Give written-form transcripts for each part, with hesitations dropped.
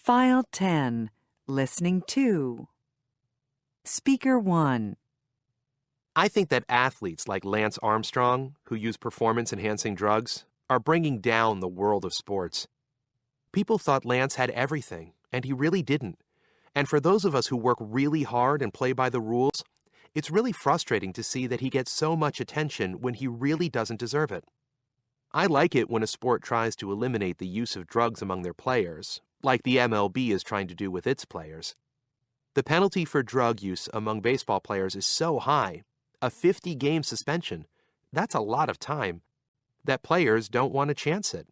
File 10, Listening 2. Speaker 1. I think that athletes like Lance Armstrong, who use performance-enhancing drugs, are bringing down the world of sports. People thought Lance had everything, and he really didn't. And for those of us who work really hard and play by the rules, it's really frustrating to see that he gets so much attention when he really doesn't deserve it. I like it when a sport tries to eliminate the use of drugs among their players, like the MLB is trying to do with its players. The penalty for drug use among baseball players is so high, a 50-game suspension, that's a lot of time, that players don't want to chance it.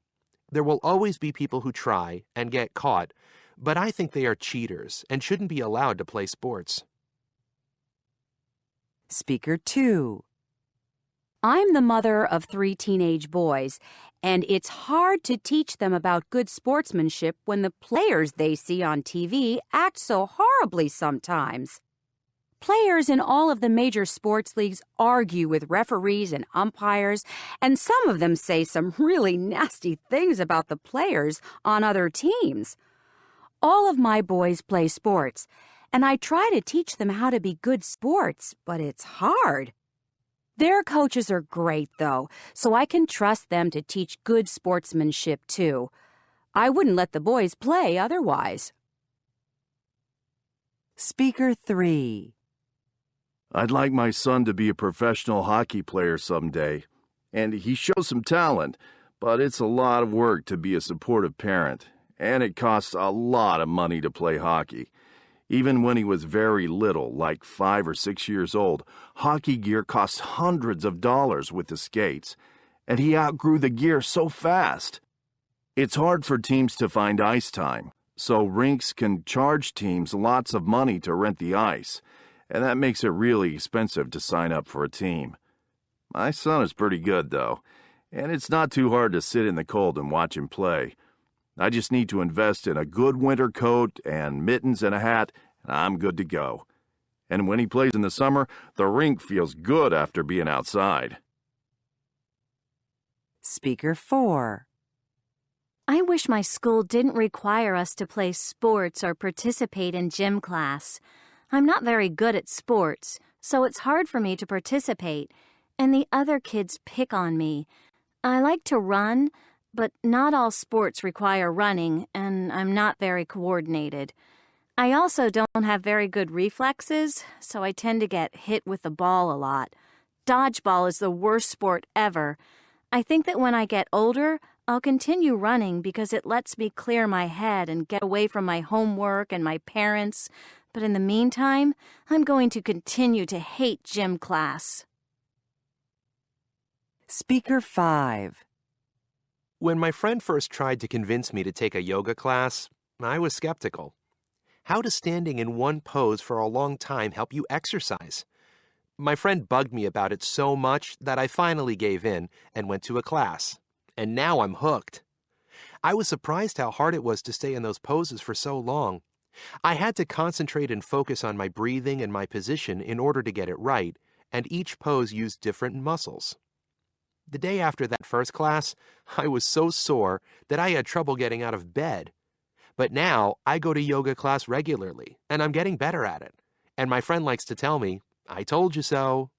There will always be people who try and get caught, but I think they are cheaters and shouldn't be allowed to play sports. Speaker 2. I'm the mother of 3 teenage boys, and it's hard to teach them about good sportsmanship when the players they see on TV act so horribly sometimes. Players in all of the major sports leagues argue with referees and umpires, and some of them say some really nasty things about the players on other teams. All of my boys play sports, and I try to teach them how to be good sports, but it's hard. Their coaches are great, though, so I can trust them to teach good sportsmanship, too. I wouldn't let the boys play otherwise. Speaker 3. I'd like my son to be a professional hockey player someday, and he shows some talent, but it's a lot of work to be a supportive parent, and it costs a lot of money to play hockey. Even when he was very little, like 5 or 6 years old, hockey gear cost hundreds of dollars with the skates, and he outgrew the gear so fast. It's hard for teams to find ice time, so rinks can charge teams lots of money to rent the ice, and that makes it really expensive to sign up for a team. My son is pretty good, though, and it's not too hard to sit in the cold and watch him play. I just need to invest in a good winter coat and mittens and a hat, and I'm good to go. And when he plays in the summer, the rink feels good after being outside. Speaker 4. I wish my school didn't require us to play sports or participate in gym class. I'm not very good at sports, so it's hard for me to participate, and the other kids pick on me. I like to run, but not all sports require running, and I'm not very coordinated. I also don't have very good reflexes, so I tend to get hit with the ball a lot. Dodgeball is the worst sport ever. I think that when I get older, I'll continue running because it lets me clear my head and get away from my homework and my parents. But in the meantime, I'm going to continue to hate gym class. Speaker 5. When my friend first tried to convince me to take a yoga class, I was skeptical. How does standing in one pose for a long time help you exercise? My friend bugged me about it so much that I finally gave in and went to a class. And now I'm hooked. I was surprised how hard it was to stay in those poses for so long. I had to concentrate and focus on my breathing and my position in order to get it right, and each pose used different muscles. The day after that first class, I was so sore that I had trouble getting out of bed. But now I go to yoga class regularly, and I'm getting better at it. And my friend likes to tell me, "I told you so."